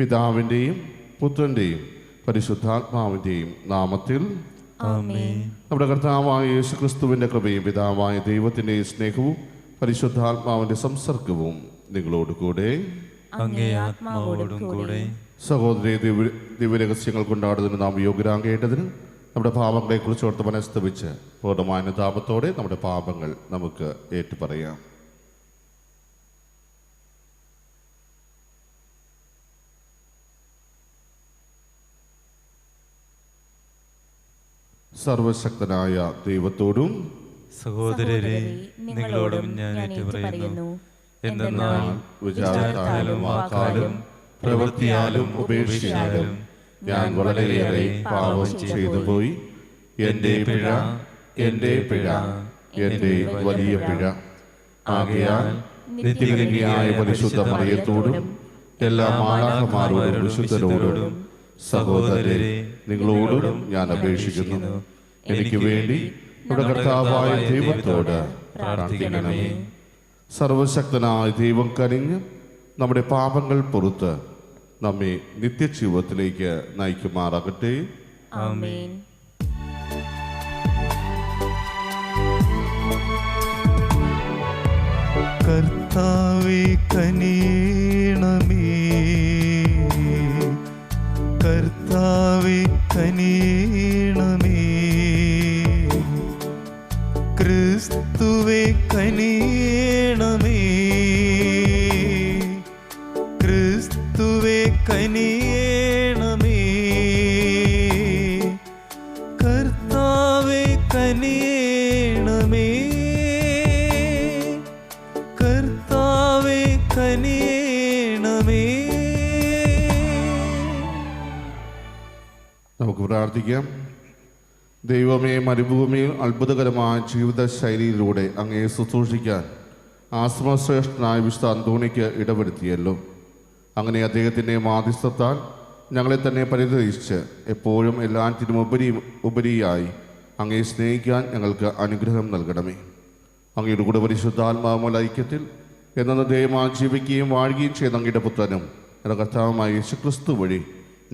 പിതാവിൻ്റെയും പുത്രൻ്റെയും പരിശുദ്ധാത്മാവിൻ്റെയും നാമത്തിൽ ആമേൻ. നമ്മുടെ കർത്താവായ യേശു ക്രിസ്തുവിൻ്റെ കൃപയും പിതാവായ ദൈവത്തിൻ്റെ സ്നേഹവും പരിശുദ്ധാത്മാവിൻ്റെ സംസർഗവും നിങ്ങളോടുകൂടെ അങ്ങേ ആത്മാവോടും കൂടെ. സഹോദരി ദിവ്യരഹസ്യങ്ങൾ കൊണ്ടാടുന്നതിന് നാം യോഗ്യരാകേണ്ടതിന് നമ്മുടെ പാപങ്ങളെക്കുറിച്ച് ഓർത്ത് മനസ്തപിച്ച് പൂർണ്ണമായ അനുതാപത്തോടെ നമ്മുടെ പാപങ്ങൾ നമുക്ക് ഏറ്റുപറയാം. സർവശക്തനായ ദൈവത്തോടും സഹോദരരെ, നിങ്ങളോടും ഞാൻ ഏറ്റുപറയുന്നു. എന്തെന്നാൽ വിചാരത്താലും വാക്കാലും പ്രവൃത്തിയാലും ഉപേക്ഷയാലും ഞാൻ വളരെയേറെ പാപം ചെയ്തു പോയി. എൻ്റെ പിഴ, എൻ്റെ പിഴ, എൻ്റെ വലിയ പിഴ. ആകയാൽ നിത്യകന്യയായ പരിശുദ്ധ മറിയത്തോടും എല്ലാ മാലാഖമാരോടും വിശുദ്ധരോടും സഹോദരരെ നിങ്ങളോടും ഞാൻ അപേക്ഷിക്കുന്നു, എനിക്ക് വേണ്ടി നമ്മുടെ കർത്താവായ ദൈവത്തോട് പ്രാർത്ഥിക്കണമേ. സർവശക്തനായ ദൈവം കനിഞ്ഞ് നമ്മുടെ പാപങ്ങൾ പുറത്ത് നമ്മെ നിത്യജീവിതത്തിലേക്ക് നയിക്കുമാറാകട്ടെ. ആമേൻ. കർത്താവേ കനിയണമേ, കർത്താവേ കനിയണമേ, ക്രിസ്തുവേ കനിയണമേ, ക്രിസ്തുവേ കനിയണമേ, കർത്താവേ കനിയണമേ, കർത്താവേ കനിയണമേ. നമുക്ക് പ്രാർത്ഥിക്കാം. ദൈവമേ, മരുഭൂമിയിൽ അത്ഭുതകരമായ ജീവിത ശൈലിയിലൂടെ അങ്ങയെ ശുശ്രൂഷിക്കാൻ ആശ്രമശ്രേഷ്ഠനായ വിശുദ്ധ അന്തോണിക്ക് ഇടവരുത്തിയല്ലോ. അങ്ങനെ അദ്ദേഹത്തിൻ്റെ മാധ്യസ്ഥത്താൽ ഞങ്ങളെ തന്നെ പരിഗ്രഹിച്ച് എപ്പോഴും എല്ലാറ്റിനും ഉപരിയായി അങ്ങയെ സ്നേഹിക്കാൻ ഞങ്ങൾക്ക് അനുഗ്രഹം നൽകണമേ. അങ്ങയുടെ കൂടെ പരിശുദ്ധാത്മാവുമുള്ള ഐക്യത്തിൽ എന്നേരവും ജീവിക്കുകയും വാഴുകയും ചെയ്ത അങ്ങയുടെ പുത്രനും എന്ന കർത്താവുമായ യേശു ക്രിസ്തു വഴി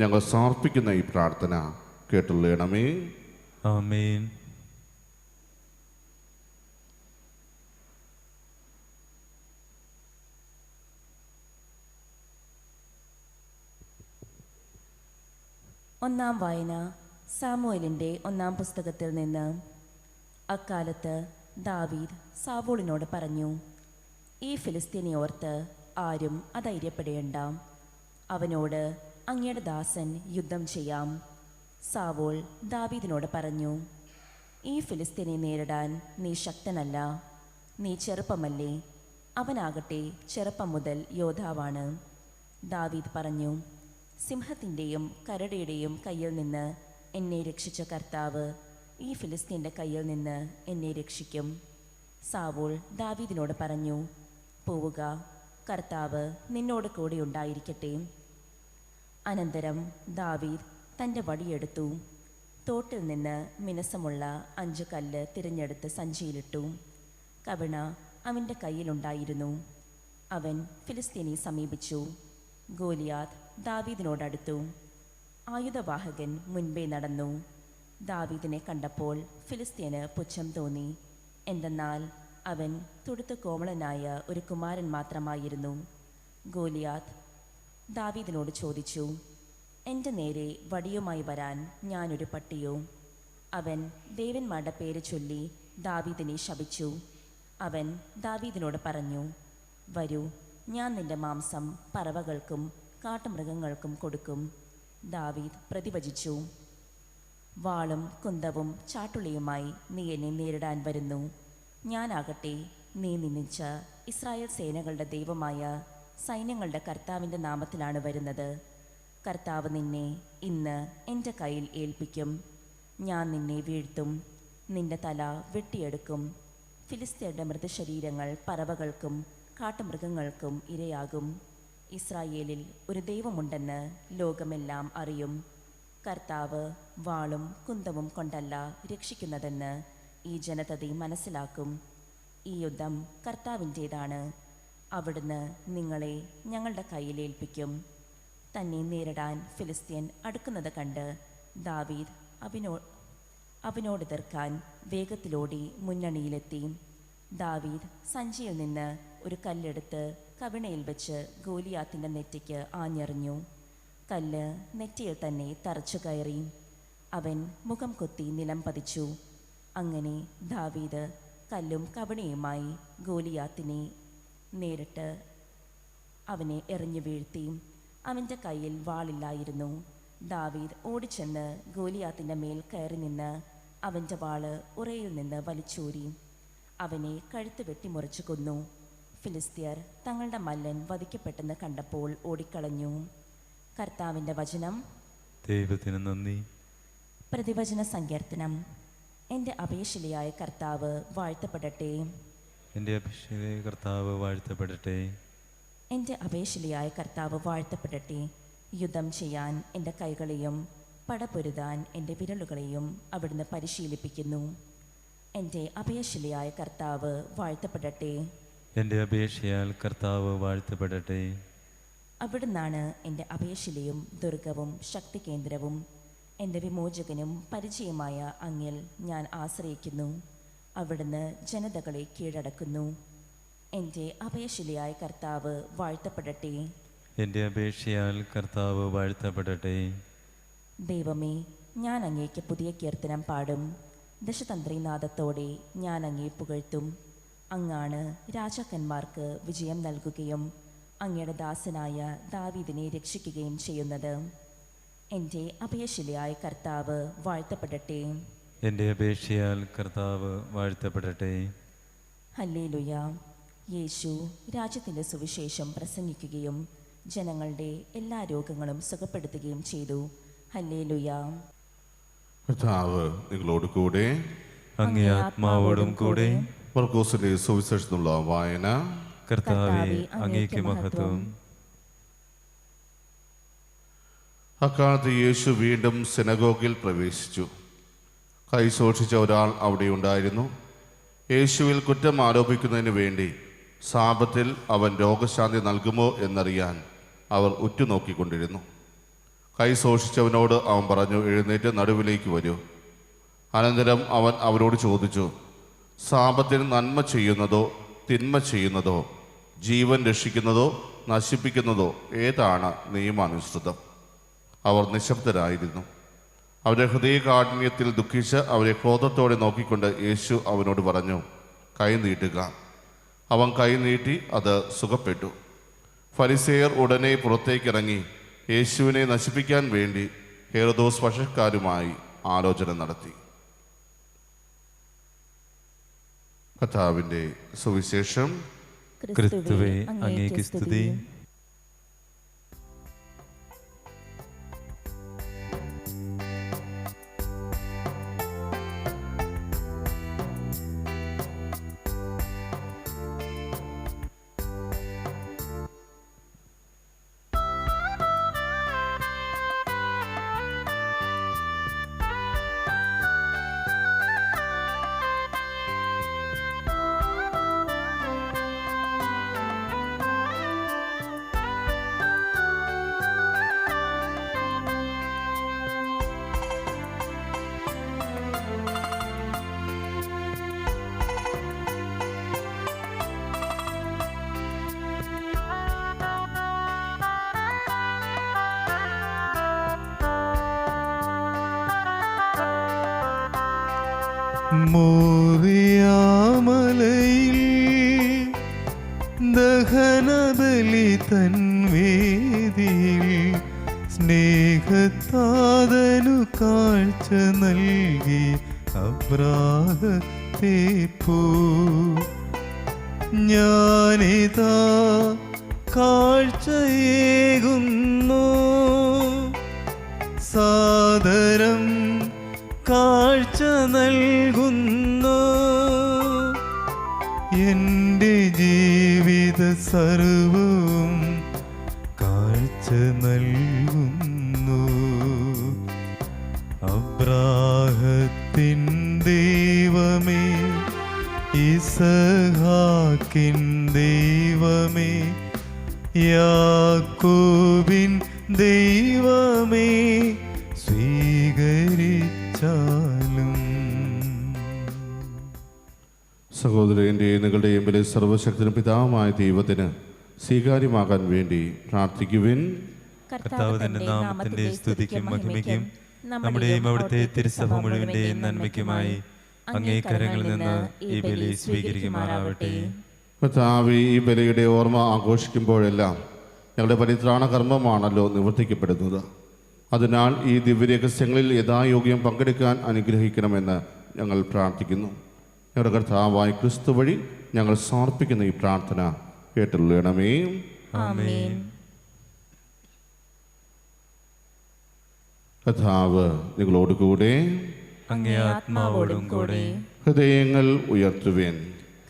ഞങ്ങൾ സമർപ്പിക്കുന്ന ഈ പ്രാർത്ഥന കേട്ടുള്ളണമേ. ആമേൻ. ഒന്നാം വായന സാമുവേലിൻ്റെ ഒന്നാം പുസ്തകത്തിൽ നിന്ന്. അക്കാലത്ത് ദാവീദ് സാവൂളിനോട് പറഞ്ഞു, ഈ ഫിലിസ്തീനെ ഓർത്ത് ആരും അധൈര്യപ്പെടേണ്ട. അവനോട് അങ്ങയുടെ ദാസൻ യുദ്ധം ചെയ്യാം. സാവൂൾ ദാവീദിനോട് പറഞ്ഞു, ഈ ഫിലിസ്തീനെ നേരിടാൻ നീ ശക്തനല്ല, നീ ചെറുപ്പമല്ലേ. അവനാകട്ടെ ചെറുപ്പം മുതൽ യോദ്ധാവാണ്. ദാവീദ് പറഞ്ഞു, സിംഹത്തിൻ്റെയും കരടിയുടെയും കയ്യിൽ നിന്ന് എന്നെ രക്ഷിച്ച കർത്താവ് ഈ ഫിലിസ്തീൻ്റെ കയ്യിൽ നിന്ന് എന്നെ രക്ഷിക്കും. സാവൂൾ ദാവീദിനോട് പറഞ്ഞു, പോവുക, കർത്താവ് നിന്നോട് കൂടെ ഉണ്ടായിരിക്കട്ടെ. അനന്തരം ദാവീദ് തൻ്റെ വടിയെടുത്തു, തോട്ടിൽ നിന്ന് മിനുസമുള്ള 5 കല്ല് തിരഞ്ഞെടുത്ത് സഞ്ചിയിലിട്ടു. കവിണ അവൻ്റെ കയ്യിലുണ്ടായിരുന്നു. അവൻ ഫിലിസ്തീനെ സമീപിച്ചു. ഗോലിയാത്ത് ദാവീദിനോടടുത്തു. ആയുധവാഹകൻ മുൻപേ നടന്നു. ദാവീദിനെ കണ്ടപ്പോൾ ഫിലിസ്തീന് പുച്ഛം തോന്നി. എന്തെന്നാൽ അവൻ തുടുത്തു കോമളനായ ഒരു കുമാരൻ മാത്രമായിരുന്നു. ഗോലിയാത്ത് ദാവീദിനോട് ചോദിച്ചു, എൻ്റെ നേരെ വടിയുമായി വരാൻ ഞാനൊരു പട്ടിയോ? അവൻ ദേവന്മാരുടെ പേര് ചൊല്ലി ദാവീദിനെ ശപിച്ചു. അവൻ ദാവീദിനോട് പറഞ്ഞു, വരൂ, ഞാൻ നിന്റെ മാംസം പറവകൾക്കും കാട്ടുമൃഗങ്ങൾക്കും കൊടുക്കും. ദാവീദ് പ്രതിവചിച്ചു, വാളും കുന്തവും ചാട്ടുളിയുമായി നീ എന്നെ നേരിടാൻ വരുന്നു. ഞാനാകട്ടെ നീ നിന്ദിച്ച ഇസ്രായേൽ സേനകളുടെ ദൈവമായ സൈന്യങ്ങളുടെ കർത്താവിൻ്റെ നാമത്തിലാണ് വരുന്നത്. കർത്താവ് നിന്നെ ഇന്ന് എൻ്റെ കയ്യിൽ ഏൽപ്പിക്കും. ഞാൻ നിന്നെ വീഴ്ത്തും, നിന്റെ തല വെട്ടിയെടുക്കും. ഫിലിസ്ത്യരുടെ മൃതശരീരങ്ങൾ പറവകൾക്കും കാട്ടുമൃഗങ്ങൾക്കും ഇരയാകും. ഇസ്രായേലിൽ ഒരു ദൈവമുണ്ടെന്ന് ലോകമെല്ലാം അറിയും. കർത്താവ് വാളും കുന്തവും കൊണ്ടല്ല രക്ഷിക്കുന്നതെന്ന് ഈ ജനതതി മനസ്സിലാക്കും. ഈ യുദ്ധം കർത്താവിൻ്റേതാണ്. അവിടുന്ന് നിങ്ങളെ ഞങ്ങളുടെ കയ്യിലേൽപ്പിക്കും. തന്നെ നേരിടാൻ ഫിലിസ്ത്യൻ അടുക്കുന്നത് കണ്ട് ദാവീദ് അവനോട് എതിർക്കാൻ വേഗത്തിലോടി മുന്നണിയിലെത്തി. ദാവീദ് സഞ്ചിയിൽ നിന്ന് ഒരു കല്ലെടുത്ത് കവിണയിൽ വെച്ച് ഗോലിയാത്തിൻ്റെ നെറ്റിക്ക് ആഞ്ഞെറിഞ്ഞു. കല്ല് നെറ്റിയിൽ തന്നെ തറച്ചു കയറി. അവൻ മുഖം കൊത്തി നിലം പതിച്ചു. അങ്ങനെ ദാവീദ് കല്ലും കവിണയുമായി ഗോലിയാത്തിനെ നേരിട്ട് അവനെ എറിഞ്ഞു വീഴ്ത്തി. അവൻ്റെ കയ്യിൽ വാളില്ലായിരുന്നു. ദാവീദ് ഓടിച്ചെന്ന് ഗോലിയാത്തിൻ്റെ മേൽ കയറി നിന്ന് അവൻ്റെ വാള് ഉറയിൽ നിന്ന് വലിച്ചൂരി അവനെ കഴുത്ത് വെട്ടിമുറിച്ചു കൊന്നു. ഫിലിസ്ത്യർ തങ്ങളുടെ മല്ലൻ വധിക്കപ്പെട്ടെന്ന് കണ്ടപ്പോൾ ഓടിക്കളഞ്ഞു. കർത്താവിൻ്റെ വചനം. ദൈവത്തിന് നന്ദി. പ്രതിവചന സങ്കീർത്തനം. എൻ്റെ അപേക്ഷയായ കർത്താവ് വാഴ്ത്തപ്പെടട്ടെ. എൻ്റെ അഭിഷേക കർത്താവ് വാഴ്ത്തപ്പെടട്ടെ. എൻ്റെ അപേക്ഷയായ കർത്താവ് വാഴ്ത്തപ്പെടട്ടെ. യുദ്ധം ചെയ്യാൻ എൻ്റെ കൈകളെയും പടപൊരുതാൻ എൻ്റെ വിരലുകളെയും അവിടുന്ന് പരിശീലിപ്പിക്കുന്നു. എൻ്റെ അപേക്ഷയായ കർത്താവ് വാഴ്ത്തപ്പെടട്ടെ. എൻ്റെ അപേക്ഷയാൽ കർത്താവ് വാഴ്ത്തപ്പെടട്ടെ. അവിടുന്നാണ് എൻ്റെ അപേക്ഷയിലെയും ദുർഗവും ശക്തി കേന്ദ്രവും. എൻ്റെ വിമോചകനും പരിചയമായ അങ്ങിൽ ഞാൻ ആശ്രയിക്കുന്നു. അവിടുന്ന് ജനതകളെ കീഴടക്കുന്നു. എൻ്റെ അപേക്ഷയായ കർത്താവ് വാഴ്ത്തപ്പെടട്ടെ. എൻ്റെ അപേക്ഷയാൽ കർത്താവ് വാഴ്ത്തപ്പെടട്ടെ. ദൈവമേ, ഞാൻ അങ്ങേക്ക് പുതിയ കീർത്തനം പാടും. ദശതന്ത്രിനാദത്തോടെ ഞാൻ അങ്ങേ പുകഴ്ത്തും. അങ്ങാണ് രാജാക്കന്മാർക്ക് വിജയം നൽകുകയും അങ്ങയുടെ ദാസനായ ദാവീദിനെ രക്ഷിക്കുകയും ചെയ്യുന്നത്. എൻ്റെ അപേക്ഷയായ കർത്താവ് വാഴ്ത്തപ്പെടട്ടെ. എൻ്റെ അപേക്ഷയാൽ കർത്താവ് വാഴ്ത്തപ്പെടട്ടെ. ഹല്ലേലൂയ. യേശു രാജ്യത്തിൻ്റെ സുവിശേഷം പ്രസംഗിക്കുകയും ജനങ്ങളുടെ എല്ലാ രോഗങ്ങളും സുഖപ്പെടുത്തുകയും ചെയ്തു. ഹല്ലേലൂയ. കർത്താവ് നിങ്ങളോട് കൂടെ. അങ്ങേ ആത്മാവോടും കൂടെ. മർക്കോസിന്റെ സുവിശേഷത്തിനുള്ള വായന. കർത്താവേ, അങ്ങേക്ക് മഹത്വം. അക്കാലത്ത് യേശു വീണ്ടും സിനഗോഗിൽ പ്രവേശിച്ചു. കൈ സൂക്ഷിച്ച ഒരാൾ അവിടെ ഉണ്ടായിരുന്നു. യേശുവിൽ കുറ്റം ആരോപിക്കുന്നതിന് വേണ്ടി സാപത്തിൽ അവൻ രോഗശാന്തി നൽകുമോ എന്നറിയാൻ അവർ ഉറ്റുനോക്കിക്കൊണ്ടിരുന്നു. കൈ സൂക്ഷിച്ചവനോട് അവൻ പറഞ്ഞു, എഴുന്നേറ്റ് നടുവിലേക്ക് വരൂ. അനന്തരം അവൻ അവരോട് ചോദിച്ചു, സാപത്തിന് നന്മ ചെയ്യുന്നതോ തിന്മ ചെയ്യുന്നതോ ജീവൻ രക്ഷിക്കുന്നതോ നശിപ്പിക്കുന്നതോ ഏതാണ് നിയമാനുസൃതം? അവർ നിശബ്ദരായിരുന്നു. അവരുടെ ഹൃദയകാഠിന്യത്തിൽ ദുഃഖിച്ച് അവരെ ക്രോധത്തോടെ നോക്കിക്കൊണ്ട് യേശു അവനോട് പറഞ്ഞു, കൈ നീട്ടുക. അവൻ കൈ നീട്ടി, അത് സുഖപ്പെട്ടു. ഫരിസേയർ ഉടനെ പുറത്തേക്കിറങ്ങി യേശുവിനെ നശിപ്പിക്കാൻ വേണ്ടി ഹെരോദോസ് പക്ഷക്കാരുമായി ആലോചന നടത്തി. കർത്താവിൻ്റെ സുവിശേഷം. ക്രിസ്തുവേ, അങ്ങേക്ക് സ്തുതി. മോറിയാമലയിൽ ദഹനബലി തൻ വേദിയിൽ സ്നേഹത്താതനു കാഴ്ച നൽകി അബ്രാഹത്തെ പോ. ഞാനിതാ കാഴ്ചയേകുന്നു, സാദരം കാഴ്ച നൽകുന്നു. എൻ്റെ ജീവിത സർവവും കാഴ്ച നൽകുന്നു. അബ്രാഹത്തിൻ ദൈവമേ, ഇസഹാക്കിൻ ദൈവമേ, യാക്കോബിൻ ദൈവമേ സ്വീകരിച്ചാലും. സഹോദരൻ്റെയും നിങ്ങളുടെയും വലിയ സർവശക്തനും പിതാവുമായ ദൈവത്തിന് സ്വീകാര്യമാകാൻ വേണ്ടി പ്രാർത്ഥിക്കുവിൻ. കർത്താവ് തന്റെ നാമത്തിന്റെ സ്തുതിക്കും മഹിമയ്ക്കും നമ്മുടെയും അവിടുത്തെ തിരുസഭ മുഴുവന്റെയും നന്മയ്ക്കുമായി അങ്ങേ കരങ്ങളിൽ നിന്ന് ഈ ബലി സ്വീകരിക്കുമാറാവട്ടെ. കർത്താവേ, ഈ ബലിയുടെ ഓർമ്മ ആഘോഷിക്കുമ്പോഴെല്ലാം ഞങ്ങളുടെ പരിത്രാണ കർമ്മമാണല്ലോ നിവർത്തിക്കപ്പെടുന്നത്. അതിനാൽ ഈ ദിവ്യരഹസ്യങ്ങളിൽ യഥായോഗ്യം പങ്കെടുക്കാൻ അനുഗ്രഹിക്കണമെന്ന് ഞങ്ങൾ പ്രാർത്ഥിക്കുന്നു. ഞങ്ങളുടെ കർത്താവായ ക്രിസ്തു വഴി ഞങ്ങൾ സമർപ്പിക്കുന്ന ഈ പ്രാർത്ഥന കേട്ടുള്ളണമേ. ആമേൻ. കർത്താവ് നിങ്ങളോടുകൂടെ. അങ്ങേ ആത്മാവോടും കൂടെ. ഹൃദയങ്ങൾ ഉയർത്തുവേൻ.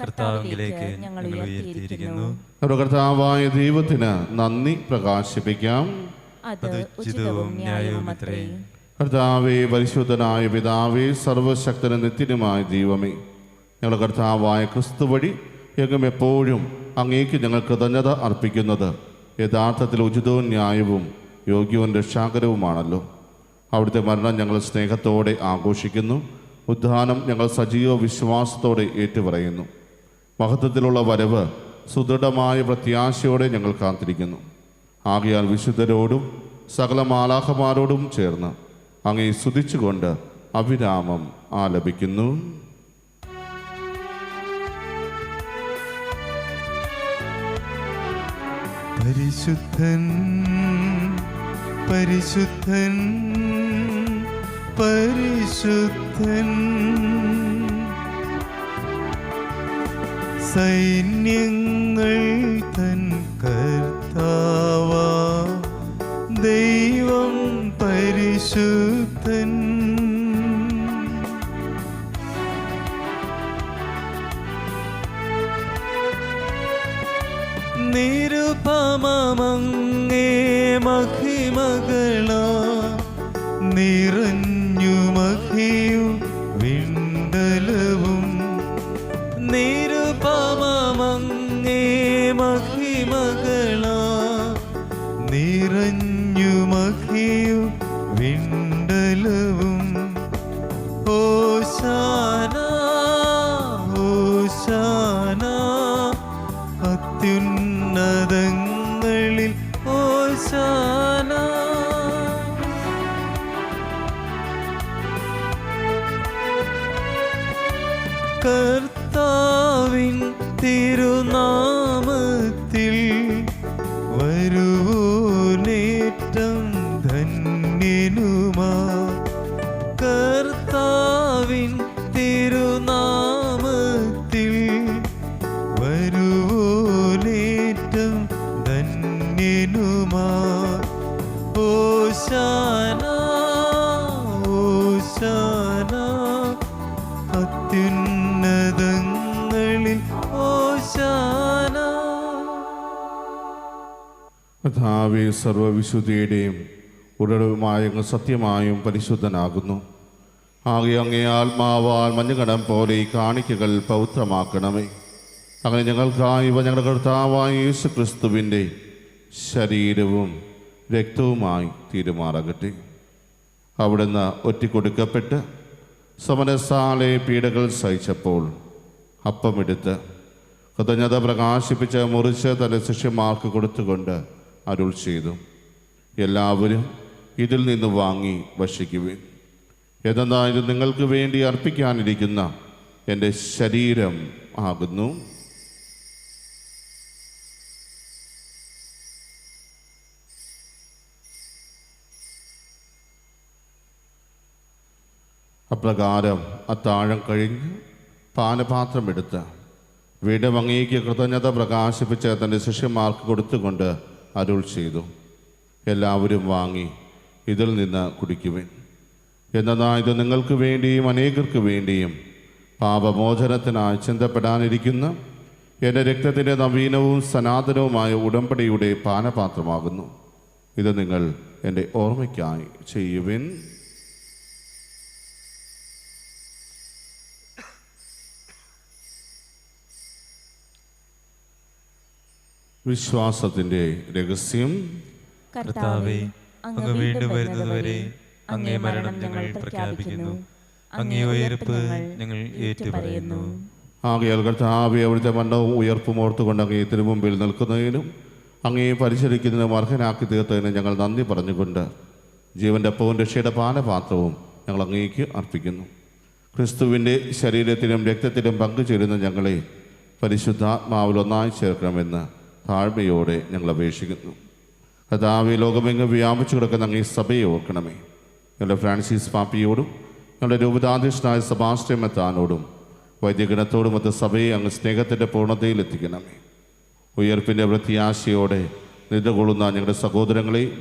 കർത്താവിലേക്ക് ഞങ്ങൾ ഉയർത്തിയിരിക്കുന്നു. നമ്മുടെ കർത്താവായ ദൈവത്തിന് നന്ദി പ്രകാശിപ്പിക്കാം. അത് ഉചിതവും ന്യായവുമത്രേ. കർത്താവേ, പരിശുദ്ധനായ പിതാവേ, സർവശക്തനും നിത്യനുമായ ദൈവമേ, ഞങ്ങളുടെ കർത്താവായ ക്രിസ്തു വഴി എങ്ങും എപ്പോഴും അങ്ങേക്ക് ഞങ്ങൾ കൃതജ്ഞത അർപ്പിക്കുന്നത് യഥാർത്ഥത്തിൽ ഉചിതവും ന്യായവും യോഗ്യവും രക്ഷാകരവുമാണല്ലോ. അവിടുത്തെ മരണം ഞങ്ങൾ സ്നേഹത്തോടെ ആഘോഷിക്കുന്നു. ഉദ്ധാനം ഞങ്ങൾ സജീവ വിശ്വാസത്തോടെ ഏറ്റുപറയുന്നു. മഹത്വത്തിലുള്ള വരവ് സുദൃഢമായ പ്രത്യാശയോടെ ഞങ്ങൾ കാത്തിരിക്കുന്നു. ആകയാൽ വിശുദ്ധരോടും സകല മാലാഖമാരോടും ചേർന്ന് അങ്ങേ സ്തുതിച്ചുകൊണ്ട് അവിരാമം ആലപിക്കുന്നു. പരിശുദ്ധൻ പരിശുദ്ധൻ പരിശുദ്ധൻ, സൈന്യങ്ങൾ തൻ കർത്താവാ ദൈവം പരിശുദ്ധൻ. നിരുപമമങ്ങേ മഹിമകളാ നിറഞ്ഞു മഹിയും വിണ്ടലവും. നിരുപമമങ്ങേ മഹിമകളാ നിറഞ്ഞു മഹിയും വിണ്ടലവും. ഓശാന ഓശാന അത്യുന്നതങ്ങളിൽ ഓശാന. കർത്താവിൻ തിരുനാമത്തിൽ വരുവോനേറ്റം ധന്യനുമാ. കർത്താവിൻ തിരുനാമത്തിൽ വരുവോനേറ്റം ധന്യനുമാ. ഓശാന ഓശാന അത്യുന്നതങ്ങളിൽ ഓശാന. കർത്താവേ, സർവ്വവിശുദ്ധിയുടെയും ഉടലുമായ അങ്ങ് സത്യമായും പരിശുദ്ധനാകുന്നു. ആകെ അങ്ങേ ആത്മാവാൽ മഞ്ഞുകടം പോലെ ഈ കാണിക്കകൾ പൗത്രമാക്കണമേ. അങ്ങനെ ഞങ്ങൾക്കായി ഇവ ഞങ്ങളുടെ കർത്താവായ യേശു ക്രിസ്തുവിൻ്റെ ശരീരവും രക്തവുമായി തീരുമാറാകട്ടെ. അവിടുന്ന് ഒറ്റിക്കൊടുക്കപ്പെട്ട് സമരസാലെ പീഡകൾ സഹിച്ചപ്പോൾ അപ്പമെടുത്ത് കൃതജ്ഞത പ്രകാശിപ്പിച്ച് മുറിച്ച് തൻ്റെ ശിഷ്യന്മാർക്ക് കൊടുത്തുകൊണ്ട് അരുൾ ചെയ്തു, എല്ലാവരും ഇതിൽ നിന്ന് വാങ്ങി ഭക്ഷിക്കുവിൻ. എന്നാൽ ഇത് നിങ്ങൾക്ക് വേണ്ടി അർപ്പിക്കാനിരിക്കുന്ന എൻ്റെ ശരീരം ആകുന്നു. അപ്രകാരം അത്താഴം കഴിഞ്ഞ് പാനപാത്രമെടുത്ത് വീണ്ടും അങ്ങേക്ക് കൃതജ്ഞത പ്രകാശിപ്പിച്ച് തൻ്റെ ശിഷ്യന്മാർക്ക് കൊടുത്തുകൊണ്ട് അരുൾ ചെയ്തു, എല്ലാവരും വാങ്ങി ഇതിൽ നിന്ന് കുടിക്കുവിൻ. എന്നാൽ ഇത് നിങ്ങൾക്ക് വേണ്ടിയും അനേകർക്ക് വേണ്ടിയും പാപമോചനത്തിനായി ചിന്തപ്പെടാനിരിക്കുന്ന എൻ്റെ രക്തത്തിൻ്റെ നവീനവും സനാതനവുമായ ഉടമ്പടിയുടെ പാനപാത്രമാകുന്നു. ഇത് നിങ്ങൾ എൻ്റെ ഓർമ്മയ്ക്കായി ചെയ്യുവിൻ. വിശ്വാസത്തിൻ്റെ രഹസ്യം. കർത്താവേ, അങ്ങ് വീണ്ടും വരുന്നതുവരെ അങ്ങേ മരണം ഞങ്ങൾ പ്രഖ്യാപിക്കുന്നു. അങ്ങേ ഉയർപ്പ് ഞങ്ങൾ ഏറ്റുപറയുന്നു. ആകയാൽ കർത്താവേ, അവിടുത്തെ മരണവും ഉയർപ്പും ഓർത്തുകൊണ്ട് അങ്ങേ തിരുമുമ്പിൽ നിൽക്കുന്നതിനും അങ്ങേ പരിചരിക്കുന്നതിനും അർഹനാക്കി തീർത്തതിനും ഞങ്ങൾ നന്ദി പറഞ്ഞുകൊണ്ട് ജീവൻ്റെ അപ്പവും രക്ഷയുടെ പാനപാത്രവും ഞങ്ങൾ അങ്ങേക്ക് അർപ്പിക്കുന്നു. ക്രിസ്തുവിൻ്റെ ശരീരത്തിലും രക്തത്തിലും പങ്കുചേരുന്ന ഞങ്ങളെ പരിശുദ്ധാത്മാവിൽ ഒന്നായി ചേർക്കണമെന്ന് താഴ്മയോടെ ഞങ്ങൾ അപേക്ഷിക്കുന്നു. കർത്താവേ, ലോകമെങ്ങും വ്യാപിച്ചു കിടക്കുന്ന അങ്ങേ സഭയെ ഓർക്കണമേ. ഞങ്ങളുടെ ഫ്രാൻസിസ് പാപ്പിയോടും ഞങ്ങളുടെ രൂപതാധ്യക്ഷനായ സെബാസ്റ്റ്യൻ മെത്രാനോടും വൈദ്യഗണത്തോടും മറ്റ് സഭയെ അങ്ങ് സ്നേഹത്തിൻ്റെ പൂർണ്ണതയിൽ എത്തിക്കണമേ. ഉയർപ്പിൻ്റെ പ്രത്യാശയോടെ നിലകൊള്ളുന്ന ഞങ്ങളുടെ സഹോദരങ്ങളെയും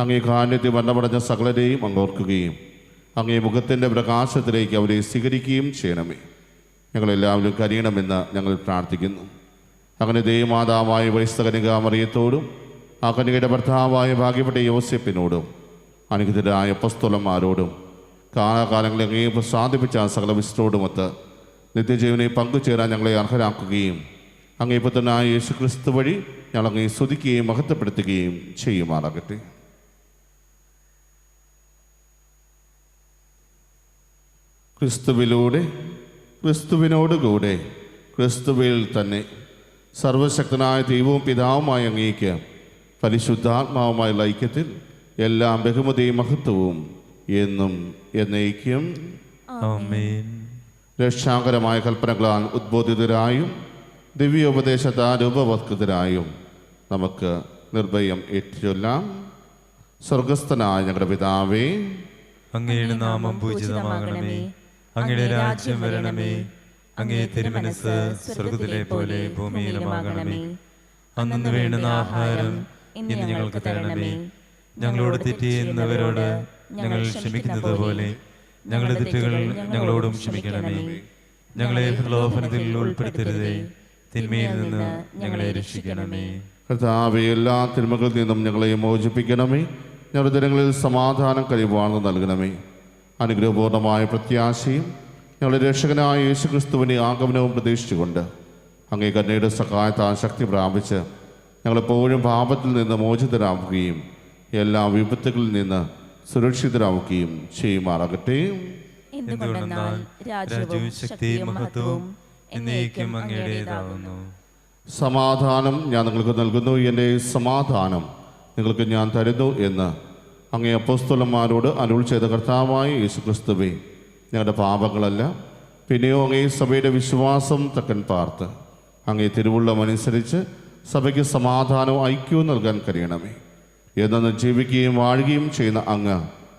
അങ്ങേ കാരുണ്യത്തിൽ മരണമടഞ്ഞ സകലരെയും അങ്ങ് ഓർക്കുകയും അങ്ങേ മുഖത്തിൻ്റെ പ്രകാശത്തിലേക്ക് അവരെ സ്വീകരിക്കുകയും ചെയ്യണമേ. ഞങ്ങളെല്ലാവരും കനിയണമെന്ന് ഞങ്ങൾ പ്രാർത്ഥിക്കുന്നു. അങ്ങനെ ദേവമാതാവായ വൈസ്തകനിക മറിയത്തോടും ആ കനികയുടെ ഭർത്താവായ ഭാഗ്യപ്പെട്ട യോസെപ്പിനോടും അനുഗ്രഹരായ അപ്പോസ്തലന്മാരോടും കാലാകാലങ്ങളിൽ അങ്ങേ പ്രസാദിപ്പിച്ച സകല വിശുദ്ധരോടുമൊത്ത് നിത്യജീവനെ പങ്കുചേരാൻ ഞങ്ങളെ അർഹരാക്കുകയും അങ്ങേ പുത്രനായ യേശു ക്രിസ്തു വഴി ഞങ്ങൾ അങ്ങേ സ്തുതിക്കുകയും മഹത്വപ്പെടുത്തുകയും ചെയ്യുമാറാകട്ടെ. ക്രിസ്തുവിലൂടെ, ക്രിസ്തുവിനോടുകൂടെ, ക്രിസ്തുവിൽ തന്നെ സർവശക്തനായ ദൈവവും പിതാവുമായ അങ്ങേക്ക് പരിശുദ്ധാത്മാവുമായുള്ള ഐക്യത്തിൽ എല്ലാം ബഹുമതിയും മഹത്വവും എന്നും എന്നേക്കും. ആമേൻ. രക്ഷാകരമായ കൽപ്പനകളാൽ ഉദ്ബോധിതരായും ദിവ്യോപദേശത്താൽ രൂപവത്കൃതരായും നമുക്ക് നിർഭയം ഏറ്റുചൊല്ലാം. സ്വർഗസ്ഥനായ ഞങ്ങളുടെ പിതാവേ, അങ്ങയുടെ നാമം പൂജിതമാകണമേ. അങ്ങയുടെ രാജ്യം വരണമേ. അങ്ങേ തിരുമനസ് സ്വർഗത്തിലെ പോലെ ഭൂമിയിലുമാകണമേ. അന്നു വേണ്ടുന്ന ആഹാരം ഇന്ന് ഞങ്ങൾക്ക് തരണമേ. ഞങ്ങളോട് തെറ്റ് ചെയ്യുന്നവരോട് ഞങ്ങൾ ക്ഷമിക്കുന്നത് പോലെ ഞങ്ങളുടെ തെറ്റുകൾ ഞങ്ങളോടും ക്ഷമിക്കണമേ. ഞങ്ങളെ പ്രലോഭനത്തിൽ ഉൾപ്പെടുത്തരുതേ, തിന്മയിൽ നിന്ന് ഞങ്ങളെ രക്ഷിക്കണമേ. കർത്താവേ, എല്ലാ തിന്മകളിൽ നിന്നും ഞങ്ങളെ മോചിപ്പിക്കണമേ. ഞങ്ങളുടെ ദിനങ്ങളിൽ സമാധാനം കഴിവാണെന്ന് നൽകണമേ. അനുഗ്രഹപൂർണമായ പ്രത്യാശയും ഞങ്ങളുടെ രക്ഷകനായ യേശുക്രിസ്തുവിൻ്റെ ആഗമനവും പ്രതീക്ഷിച്ചുകൊണ്ട് അങ്ങേ കരുണയുടെ സഹായത്താൽ ശക്തി പ്രാപിച്ച് ഞങ്ങളെപ്പോഴും പാപത്തിൽ നിന്ന് മോചിതരാവുകയും എല്ലാ വിപത്തുകളിൽ നിന്ന് സുരക്ഷിതരാവുകയും ചെയ്യുമാറാകട്ടെ. എന്തുകൊണ്ടെന്നാൽ രാജ്യവും ശക്തിയും മഹത്വവും എന്നേക്കും അങ്ങയുടേതാകുന്നു. സമാധാനം ഞാൻ നിങ്ങൾക്ക് നൽകുന്നു, എൻ്റെ സമാധാനം നിങ്ങൾക്ക് ഞാൻ തരുന്നു എന്ന് അങ്ങേ അപ്പോസ്തലന്മാരോട് അരുൾ ചെയ്ത കർത്താവായ യേശുക്രിസ്തുവേ, ഞങ്ങളുടെ പാപങ്ങളല്ല പിന്നെയോ അങ്ങേ സഭയുടെ വിശ്വാസം തക്കൻ പാർത്ത് അങ്ങേ തിരുവുള്ളമനുസരിച്ച് സഭയ്ക്ക് സമാധാനവും ഐക്യവും നൽകാൻ കഴിയണമേ. എന്നു ജീവിക്കുകയും വാഴുകയും ചെയ്യുന്ന അങ്ങ്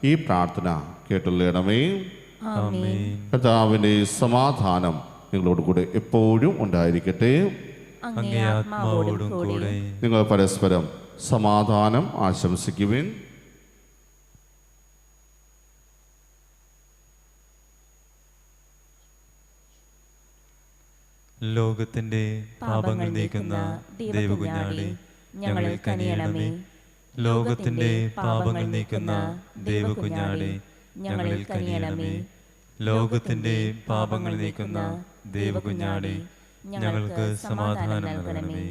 ഈ പ്രാർത്ഥന കേട്ടുള്ളണമേ. കർത്താവിൻ്റെ സമാധാനം നിങ്ങളോട് കൂടെ എപ്പോഴും ഉണ്ടായിരിക്കട്ടെ. അങ്ങേ ആത്മാവോടും കൂടെ. നിങ്ങൾ പരസ്പരം സമാധാനം ആശംസിക്കുവിൻ. ലോകത്തിന്റെ പാപങ്ങൾ നീക്കുന്ന ദേവകുഞ്ഞാടേ, ഞങ്ങളിൽ കനിയണമേ. ലോകത്തിന്റെ പാപങ്ങൾ നീക്കുന്ന ദേവകുഞ്ഞാടേ, ഞങ്ങളിൽ കനിയണമേ. ലോകത്തിന്റെ പാപങ്ങൾ നീക്കുന്ന ദേവകുഞ്ഞാടേ, ഞങ്ങൾക്ക് സമാധാനം നൽകണമേ.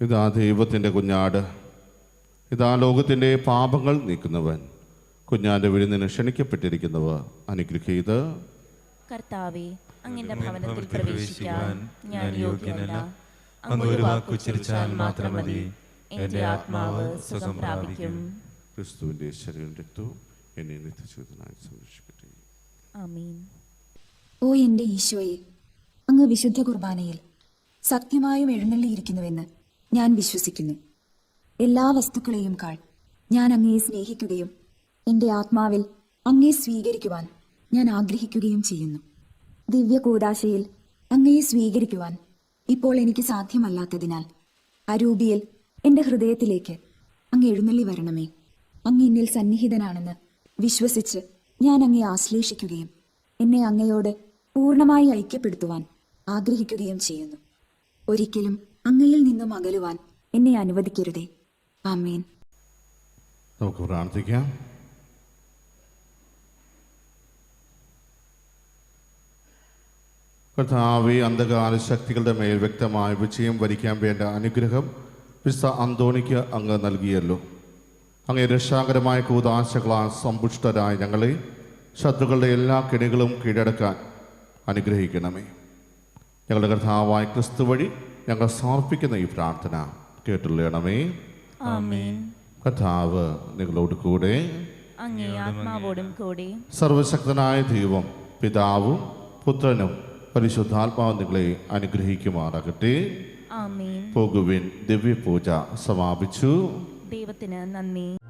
ഇതാ ദൈവത്തിൻ്റെ കുഞ്ഞാട്, ഇതാ ലോകത്തിൻ്റെ പാപങ്ങൾ നീക്കുന്നവൻ. കുഞ്ഞാന്റെ വിരുന്നിന് ക്ഷണിക്കപ്പെട്ടിരിക്കുന്നവർ അനുഗ്രഹീത. കർത്താവേ, അങ്ങയുടെ ഭവനത്തിൽ പ്രവേശിക്കാൻ ഞാൻ യോഗ്യനല്ല. അങ്ങ് ഒരു വാക്കുച്ചരിച്ചാൽ മാത്രം മതി, എന്റെ ആത്മാവ് സുഖം പ്രാപിക്കും. ക്രിസ്തുവിൻ്റെ ശരീരം രക്തവും എന്നെ നിത്യജീവിതനായി സംരക്ഷിക്കട്ടെ. ആമീൻ. ഓ എൻ്റെ ഈശോയെ, അങ്ങ് വിശുദ്ധ കുർബാനയിൽ സത്യമായും എഴുന്നള്ളിയിരിക്കുന്നുവെന്ന് ഞാൻ വിശ്വസിക്കുന്നു. എല്ലാ വസ്തുക്കളെയും കാൾ ഞാൻ അങ്ങയെ സ്നേഹിക്കുകയും എൻ്റെ ആത്മാവിൽ അങ്ങയെ സ്വീകരിക്കുവാൻ ഞാൻ ആഗ്രഹിക്കുകയും ചെയ്യുന്നു. ദിവ്യ കൂദാശയിൽ അങ്ങയെ സ്വീകരിക്കുവാൻ ഇപ്പോൾ എനിക്ക് സാധ്യമല്ലാത്തതിനാൽ അരൂപിയിൽ എൻ്റെ ഹൃദയത്തിലേക്ക് അങ്ങ് എഴുന്നള്ളി വരണമേ. അങ്ങ് എന്നിൽ സന്നിഹിതനാണെന്ന് വിശ്വസിച്ച് ഞാൻ അങ്ങയെ ആശ്ലേഷിക്കുകയും എന്നെ അങ്ങയോട് പൂർണ്ണമായി ഐക്യപ്പെടുത്തുവാൻ ആഗ്രഹിക്കുകയും ചെയ്യുന്നു. ഒരിക്കലും അങ്ങയിൽ നിന്നും അകലുവാൻ എന്നെ അനുവദിക്കരുതേ. ആമേൻ. നമുക്ക് പ്രാർത്ഥിക്കാം. കർത്താവെ, അന്ധകാര ശക്തികളുടെ മേൽ വ്യക്തമായ വിജയം വരിക്കാൻ വേണ്ട അനുഗ്രഹം വിശുദ്ധ അന്തോണിക്ക് അങ്ങ് നൽകിയല്ലോ. അങ്ങേ രക്ഷാകരമായ കൂദാശകളാൽ സമ്പുഷ്ടരായ ഞങ്ങളെ ശത്രുക്കളുടെ എല്ലാ കെണികളും കീഴടക്കാൻ അനുഗ്രഹിക്കണമേ. ഞങ്ങളുടെ കർത്താവായ ക്രിസ്തു വഴി ഞങ്ങൾ സമർപ്പിക്കുന്ന ഈ പ്രാർത്ഥന കേട്ടുള്ളണമേ. ആമേൻ. കർത്താവ് നിങ്ങളോട് കൂടെ. അങ്ങേ ആത്മാവോടും കൂടി. സർവശക്തനായ ദൈവം പിതാവും പുത്രനും പരിശുദ്ധാത്മാവും നിങ്ങളെ അനുഗ്രഹിക്കുമാറാകട്ടെ. ആമേൻ. പോകുവിൻ. ദിവ്യപൂജ സമാപിച്ചു. ദൈവത്തിന് നന്ദി.